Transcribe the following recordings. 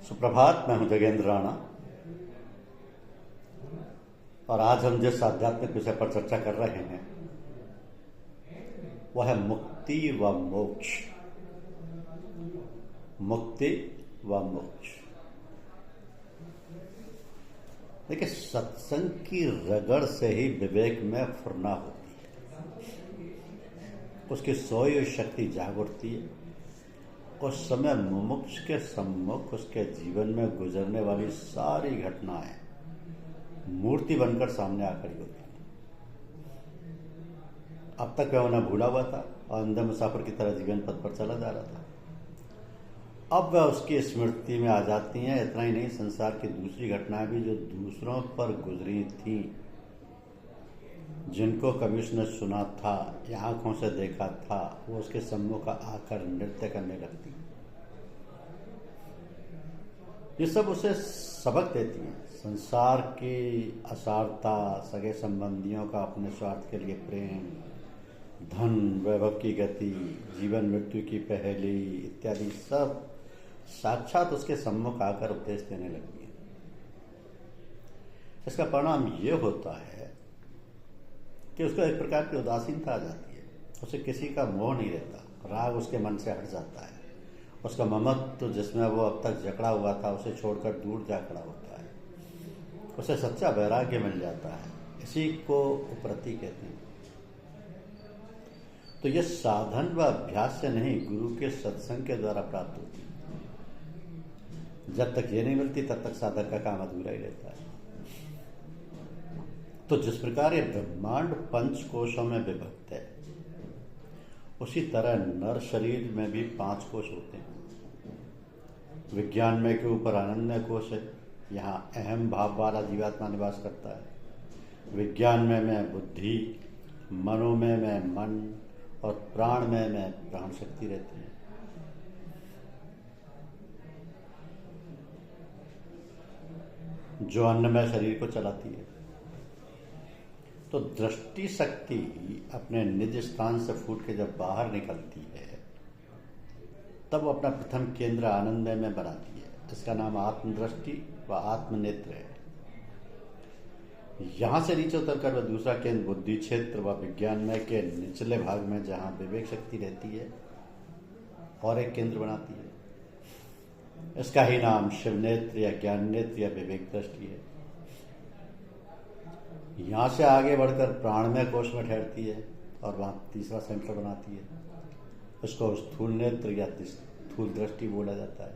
सुप्रभात। मैं हूं जगेंद्र राणा और आज हम जिस आध्यात्मिक विषय पर चर्चा कर रहे हैं वह है मुक्ति व मोक्ष। मुक्ति व मोक्ष। देखिए, सत्संग की रगड़ से ही विवेक में फुरना होती है, उसकी सोई हुई शक्ति जाग उठती है। उस समय मुमुक्ष के सम्मुख उसके जीवन में गुजरने वाली सारी घटनाएं मूर्ति बनकर सामने आकर होती है। अब तक वह उन्हें भूला हुआ था और अंधे मुसाफिर की तरह जीवन पथ पर चला जा रहा था। अब वह उसकी स्मृति में आ जाती हैं। इतना ही नहीं, संसार की दूसरी घटनाएं भी जो दूसरों पर गुजरी थी, जिनको कभी उसने सुना था या आंखों से देखा था, वो उसके सम्मुख आकर नृत्य करने लगती। ये सब उसे सबक देती हैं। संसार की असारता, सगे संबंधियों का अपने स्वार्थ के लिए प्रेम, धन वैभव की गति, जीवन मृत्यु की पहेली इत्यादि सब साक्षात उसके सम्मुख आकर उपदेश देने लगती है। इसका परिणाम ये होता है कि उसको एक प्रकार की उदासीनता आ जाती है। उसे किसी का मोह नहीं रहता, राग उसके मन से हट जाता है। उसका ममत्व जिसमें वो अब तक जकड़ा हुआ था उसे छोड़कर दूर जा खड़ा होता है। उसे सच्चा वैराग्य मिल जाता है। इसी को उपरति कहते हैं। तो ये साधन व अभ्यास से नहीं, गुरु के सत्संग के द्वारा प्राप्त होती है। जब तक ये नहीं मिलती तब तक साधक का काम अधूरा ही रहता है। तो जिस प्रकार ये ब्रह्मांड पंच कोशों में विभक्त है, उसी तरह नर शरीर में भी 5 कोश होते हैं। विज्ञान में के ऊपर आनंद कोश है, यहाँ अहम भाव वाला जीवात्मा निवास करता है। विज्ञान में बुद्धि, मनोमय में मन और प्राणमय में प्राण शक्ति रहती है। जो अन्नमय शरीर को चलाती है। तो दृष्टि शक्ति अपने निज स्थान से फूट के जब बाहर निकलती है तब वो अपना प्रथम केंद्र आनंदमय में बनाती है। इसका नाम आत्मदृष्टि व आत्मनेत्र है। यहां से नीचे उतरकर वह दूसरा केंद्र बुद्धि क्षेत्र व विज्ञानमय के निचले भाग में, जहां विवेक शक्ति रहती है, और एक केंद्र बनाती है। इसका ही नाम शिव नेत्र या ज्ञान नेत्र या विवेक दृष्टि है। यहां से आगे बढ़कर प्राणमय कोश में ठहरती है और वहां तीसरा सेंटर बनाती है। इसको स्थूल नेत्र या स्थूल दृष्टि बोला जाता है।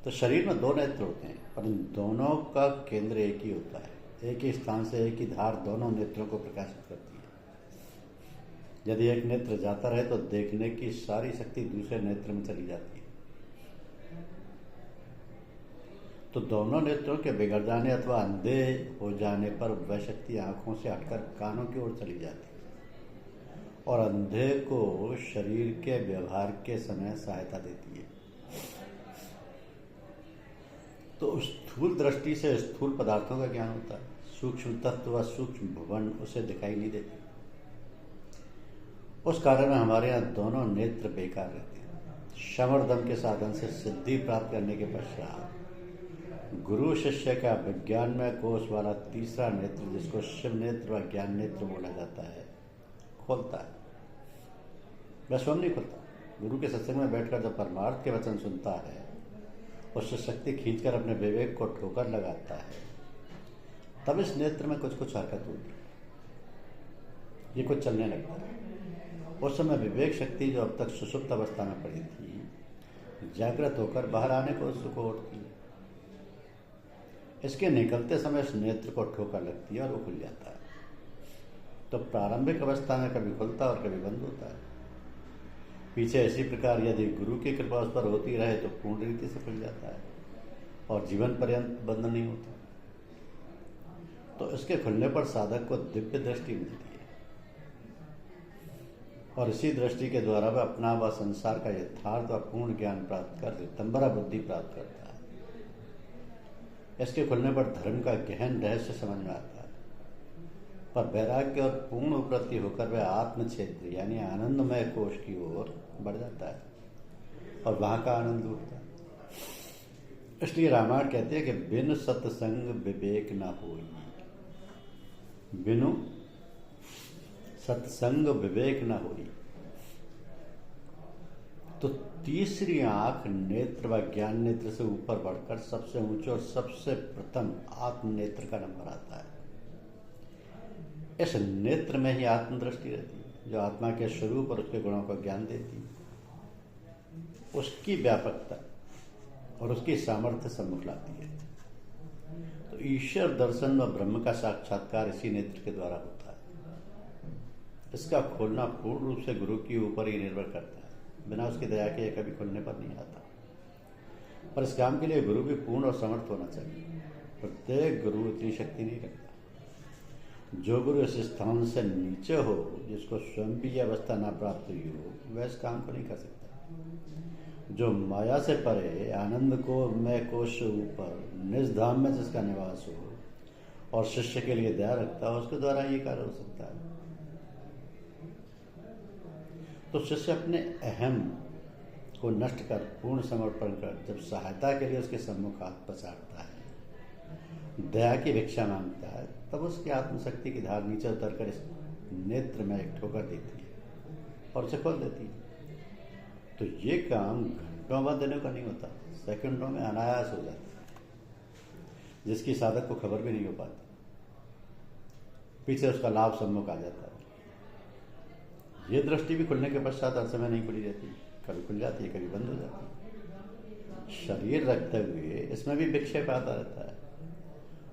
तो शरीर में 2 नेत्र होते हैं, पर इन दोनों का केंद्र एक ही होता है। एक ही स्थान से एक ही धार दोनों नेत्रों को प्रकाशित करती है। यदि एक नेत्र जाता रहे तो देखने की सारी शक्ति दूसरे नेत्र में चली जाती है। तो दोनों नेत्रों के बिगड़ जाने अथवा अंधे हो जाने पर वह शक्ति आंखों से हटकर कानों की ओर चली जाती है और अंधे को शरीर के व्यवहार के समय सहायता देती है। तो स्थूल दृष्टि से स्थूल पदार्थों का ज्ञान होता है। सूक्ष्म तत्व व सूक्ष्म भुवन उसे दिखाई नहीं देते। उस कारण में हमारे यहाँ दोनों नेत्र बेकार रहते हैं। शम और दम के साधन से सिद्धि प्राप्त करने के पश्चात गुरु शिष्य का विज्ञान में कोश वाला तीसरा नेत्र, जिसको शिव नेत्र व ज्ञान नेत्र बोला जाता है, खोलता है। वह स्वयं नहीं खोलता। गुरु के सत्संग में बैठकर जब परमार्थ के वचन सुनता है, उससे शक्ति खींचकर अपने विवेक को ठोकर लगाता है, तब इस नेत्र में कुछ हरकत होती है। ये कुछ चलने लगता है। उस समय विवेक शक्ति जो अब तक सुषुप्त अवस्था में पड़ी थी, जागृत होकर बाहर आने को उत्सुक उठती है। इसके निकलते समय इस नेत्र को ठोकर लगती है और वो खुल जाता है। तो प्रारंभिक अवस्था में कभी खुलता और कभी बंद होता है। पीछे इसी प्रकार यदि गुरु की कृपा उस पर होती रहे तो पूर्ण रीति से खुल जाता है और जीवन पर्यंत बंद नहीं होता। तो इसके खुलने पर साधक को दिव्य दृष्टि मिलती है और इसी दृष्टि के द्वारा वह अपना व संसार का यथार्थ व पूर्ण ज्ञान प्राप्त कर दितंबरा बुद्धि प्राप्त करता है। इसके खुलने पर धर्म का गहन रहस्य समझ में आता है। पर वैराग्य और पूर्ण उपलब्धि होकर वह आत्म क्षेत्र यानी आनंदमय कोश की ओर बढ़ जाता है और वहां का आनंद लूटता है। इसलिए रामायण कहते हैं कि बिन सत्संग विवेक न होई, बिनु सत्संग विवेक न होई। तो तीसरी आंख नेत्र व ज्ञान नेत्र से ऊपर बढ़कर सबसे ऊंचे और सबसे प्रथम आत्म नेत्र का नंबर आता है। इस नेत्र में ही आत्मदृष्टि रहती है, जो आत्मा के स्वरूप और उसके गुणों का ज्ञान देती है। उसकी व्यापकता और उसकी सामर्थ्य सम्मुख लाती है। तो ईश्वर दर्शन व ब्रह्म का साक्षात्कार इसी नेत्र के द्वारा होता है। इसका खोलना पूर्ण रूप से गुरु के ऊपर ही निर्भर करता है, बिना उसकी दया के कभी खोलने पर नहीं आता। पर इस काम के लिए गुरु भी पूर्ण और समर्थ होना चाहिए। प्रत्येक गुरु इतनी शक्ति नहीं रखता। जो गुरु इस स्थान से नीचे हो, जिसको स्वयं भी यह अवस्था ना प्राप्त हुई हो, वह इस काम को नहीं कर सकता। जो माया से परे आनंद को मैं कोश से ऊपर निज धाम में जिसका निवास हो और शिष्य के लिए दया रखता हो, उसके द्वारा ये कार्य हो सकता है। तो शिष्य अपने अहम को नष्ट कर पूर्ण समर्पण कर जब सहायता के लिए उसके सम्मुख हाथ पसारता है, दया की भिक्षा मांगता है, तब उसकी आत्मशक्ति की धार नीचे उतरकर इस नेत्र में एक ठोकर देती है और उसे खोल देती है। तो ये काम घंटों बाद देने का नहीं होता, सेकंडों में अनायास हो जाता है, जिसकी साधक को खबर भी नहीं हो पाती। पीछे उसका लाभ सम्मुख आ जाता है। ये दृष्टि भी खुलने के पश्चात हर समय नहीं खुली रहती, कभी खुल जाती है, कभी बंद हो जाती है। शरीर रखते हुए इसमें भी विक्षेप आता रहता है।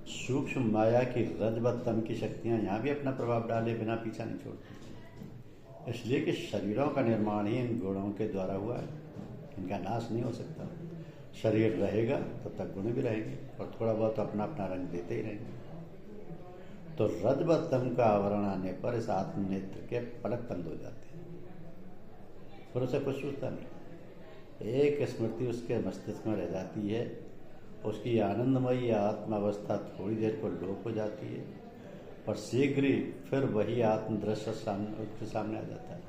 सूक्ष्म माया की रज व तम की शक्तियां यहाँ भी अपना प्रभाव डाले बिना पीछा नहीं छोड़ती। इसलिए कि शरीरों का निर्माण ही इन गुणों के द्वारा हुआ है, इनका नाश नहीं हो सकता। शरीर रहेगा तब तक गुण भी रहेंगे और थोड़ा बहुत अपना अपना रंग देते ही रहेंगे। तो रज व तम का आवरण आने पर इस आत्म नेत्र के पलक बंद हो जाते हैं, फिर उसे कुछ सूझता नहीं। एक स्मृति उसके मस्तिष्क में रह जाती है, उसकी आनंदमयी आत्मावस्था थोड़ी देर को लोप हो जाती है, पर शीघ्र ही फिर वही आत्मदृश्य उसके सामने आ जाता है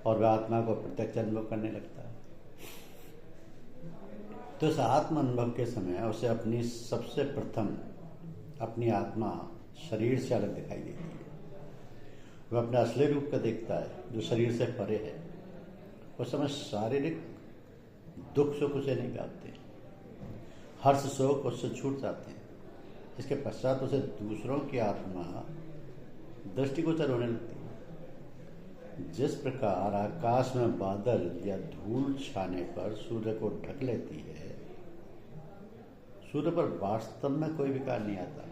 और वह आत्मा को प्रत्यक्ष अनुभव करने लगता है। तो इस आत्म अनुभव के समय उसे अपनी सबसे प्रथम अपनी आत्मा शरीर से अलग दिखाई देती है। वह अपने असली रूप को देखता है जो शरीर से परे है। उस समय शारीरिक दुख सुख उसे नहीं व्यापते, हर्ष शोक उससे छूट जाते हैं। इसके पश्चात उसे दूसरों की आत्मा दृष्टिगोचर होने लगती है। जिस प्रकार आकाश में बादल या धूल छाने पर सूर्य को ढक लेती है, सूर्य पर वास्तव में कोई विकार नहीं आता,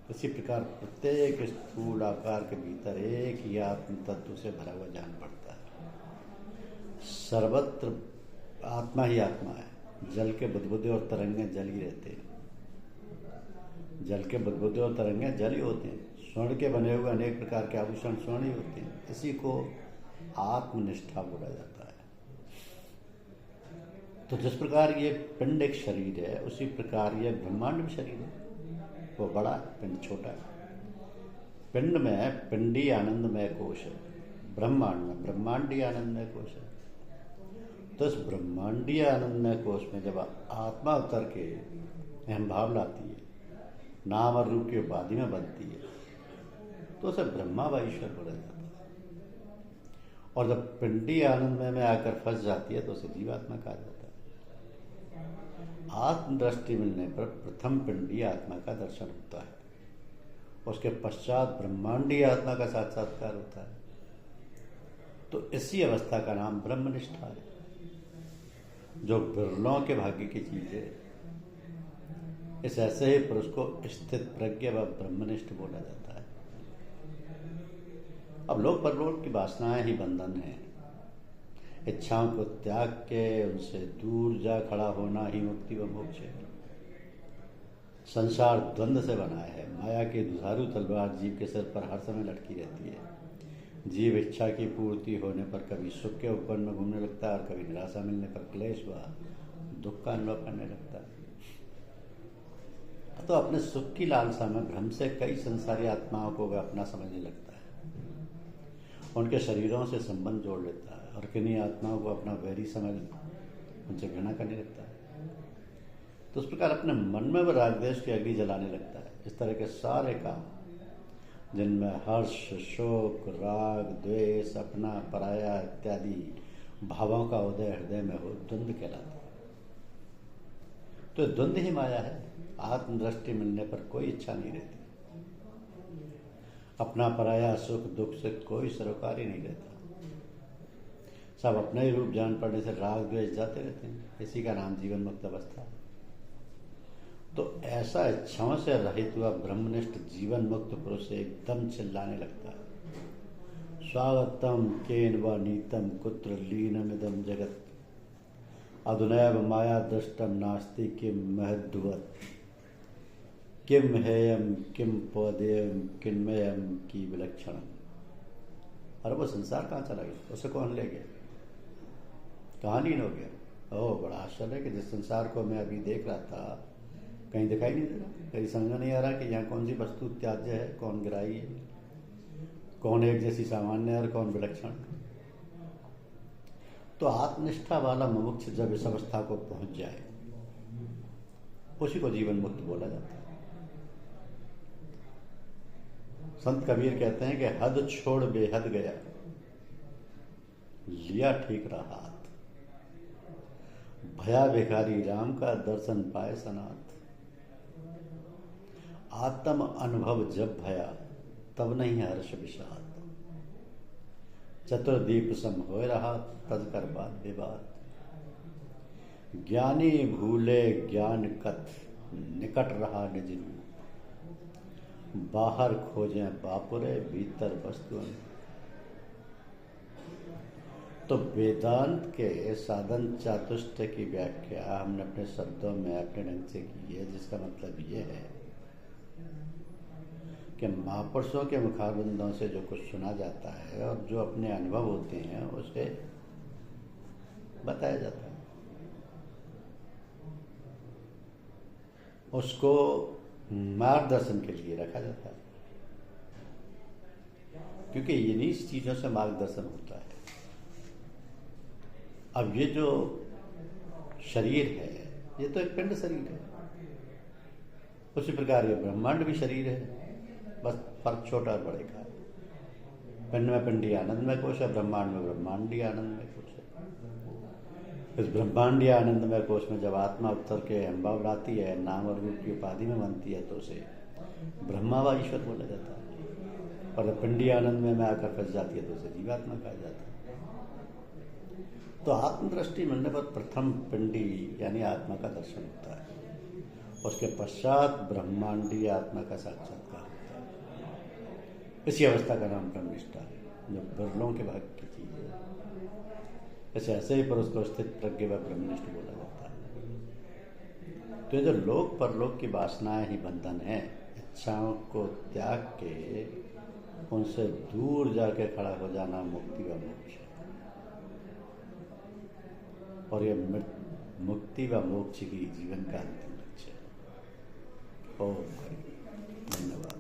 इसी प्रकार प्रत्येक स्थूल आकार के भीतर एक ही आत्म तत्व से भरा हुआ जान पड़ता है। सर्वत्र आत्मा ही आत्मा है। जल के बुदबुदे और तरंगे जल ही रहते हैं। जल के बुदबुदे और तरंगे जल ही होते हैं। स्वर्ण के बने हुए अनेक प्रकार के आभूषण स्वर्ण ही होते हैं। इसी को आत्मनिष्ठा बोला जाता है। तो जिस प्रकार ये पिंड एक शरीर है, उसी प्रकार ये ब्रह्मांड भी शरीर है। वो बड़ा पिंड छोटा है। पिंड में पिंडी आनंदमय कोश है, ब्रह्मांड में ब्रह्मांडी आनंदमय कोश है। तो इस ब्रह्मांडीय आनंदमय कोश में जब आत्मा उतर के अहम भाव लाती है, नाम और रूप की उपाधि में बनती है, तो उसे ब्रह्मा व ईश्वर बोला जाता है। और जब पिंडी आनंदमय में आकर फंस जाती है तो उसे जीवात्मा कहा जाता है। आत्मदृष्टि मिलने पर प्रथम पिंडी आत्मा का दर्शन होता है, उसके पश्चात ब्रह्मांडीय आत्मा का साक्षात्कार होता है। तो इसी अवस्था का नाम ब्रह्मनिष्ठा है, जो बिरलों के भाग्य की चीज है। इस ऐसे ही पुरुष को स्थित प्रज्ञ व ब्रह्मनिष्ठ बोला जाता है। अब लोक परलोक की वासनाएं ही बंधन है। इच्छाओं को त्याग के उनसे दूर जा खड़ा होना ही मुक्ति व मोक्ष है। संसार द्वंद्व से बना है। माया की दुधारू तलवार जीव के सिर पर हर समय लटकी रहती है। जीव इच्छा की पूर्ति होने पर कभी सुख के उपवन में घूमने लगता है और कभी निराशा मिलने पर क्लेश व दुख का अनुभव करने लगता है। तो अपने सुख की लालसा में भ्रम से कई संसारी आत्माओं को वह अपना समझने लगता है, उनके शरीरों से संबंध जोड़ लेता है और किन्हीं आत्माओं को अपना वैरी समझ उनसे घृणा करने लगता है। तो उस प्रकार अपने मन में वो राग द्वेष की अग्नि जलाने लगता है। इस तरह के सारे काम जिनमें हर्ष, शोक, राग, द्वेष, अपना, पराया इत्यादि भावों का उदय हृदय में हो, द्वंद्व कहलाता है। तो द्वंद्व ही माया है। आत्मदृष्टि मिलने पर कोई इच्छा नहीं रहती। अपना पराया सुख दुख से कोई सरोकारी नहीं रहता। सब अपना ही रूप जान पड़ने से राग द्वेष जाते रहते हैं। इसी का नाम जीवन मुक्त अवस्था है। तो ऐसा इच्छाओं से रहित हुआ ब्रह्मनिष्ठ जीवन मुक्त पुरुष एकदम चिल्लाने लगता है, स्वागतम केन व नीतम कुत्र लीनमिदं जगत अधुनैव माया दृष्टम नास्ति किम महद्भुवत् किम हेयम किम पौदेयम किन्मयम की विलक्षणम। अरे वो संसार कहाँ चला गया? उसे कौन ले गया? कहाँ लीन हो गया? ओह, बड़ा आश्चर्य है कि जिस संसार को मैं अभी देख रहा था कहीं दिखाई नहीं दे रहा, कहीं समझ नहीं आ रहा कि यहाँ कौन सी वस्तु त्याज्य है, कौन ग्राही है, कौन एक जैसी सामान्य है और कौन विलक्षण। तो आत्मनिष्ठा वाला मुमुक्ष जब इस अवस्था को पहुंच जाए उसी को जीवन मुक्त बोला जाता है। संत कबीर कहते हैं कि हद छोड़ बेहद गया, लिया ठीक रहा हाथ, भया भिखारी राम का दर्शन पाए सनाथ। आत्म अनुभव जब भया तब नहीं हर्ष विषाद, चतुर्दीप सम होय रहा तज कर बात विवाद। ज्ञानी भूले ज्ञान कथ निकट रहा निज रूप, बाहर खोजें बापुरे भीतर वस्तु। तो वेदांत के साधन चातुष्ट की व्याख्या हमने अपने शब्दों में अपने ढंग से की है, जिसका मतलब ये है कि महापुरुषों के मुखारबिंदों से जो कुछ सुना जाता है और जो अपने अनुभव होते हैं उसे बताया जाता है, उसको मार्गदर्शन के लिए रखा जाता है, क्योंकि इन्हीं चीजों से मार्गदर्शन होता है। अब ये जो शरीर है ये तो एक पिंड शरीर है, उसी प्रकार ये ब्रह्मांड भी शरीर है, बस फर्क छोटा और बड़े का है। पिंड में पिंडी आनंदमय कोश है, ब्रह्मांड में ब्रह्मांडीय आनंदमय कोश है। इस ब्रह्मांडीय आनंदमय कोश में जब आत्मा उत्तर के अनुभव लाती है, नाम और रूप की उपाधि में बनती है, तो उसे ब्रह्मा व ईश्वर बोला जाता है। और जब पिंडी आनंद में आकर फंस जाती है तो उसे जीवात्मा कहा जाता है। तो आत्मदृष्टि मिलने पर प्रथम पिंडी यानी आत्मा का दर्शन होता है, उसके पश्चात ब्रह्मांडीय आत्मा का साक्षात्कार होता है। इसी अवस्था का नाम ब्रह्मनिष्ठा है, जो बिरलों के भाग्य की चीज है। ऐसे ऐसे ही पुरुष को स्थित प्रज्ञ व ब्रह्मनिष्ठ बोला जाता है। तो ये जो लोक परलोक की वासनाएं ही बंधन है, इच्छाओं को त्याग के उनसे दूर जाके खड़ा हो जाना मुक्ति व मोक्ष है। और ये मुक्ति व मोक्ष की जीवन का अंतिम लक्ष्य है। ओम धन्यवाद।